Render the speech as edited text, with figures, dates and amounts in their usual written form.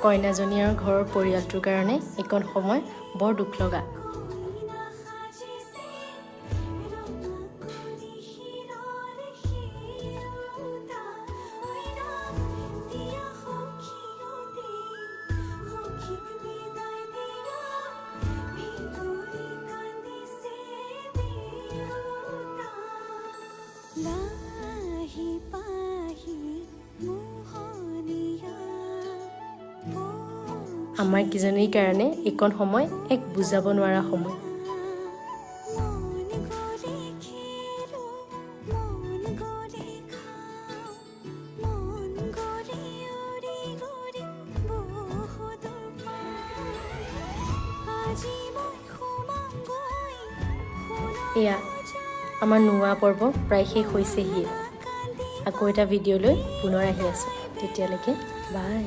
কইনাজনী আৰু ঘৰৰ পৰিয়ালটোৰ কাৰণে এইকণ সময় বৰ দুখ লগা। আমাৰ কিজনীৰ কাৰণে এইকণ সময় এক বুজাব নোৱাৰা সময়। এয়া আমাৰ নুৱা পৰ্ব প্ৰায় শেষ হৈছেহি। আকৌ এটা ভিডিঅ'লৈ পুনৰ আহি আছোঁ। তেতিয়ালৈকে বাই।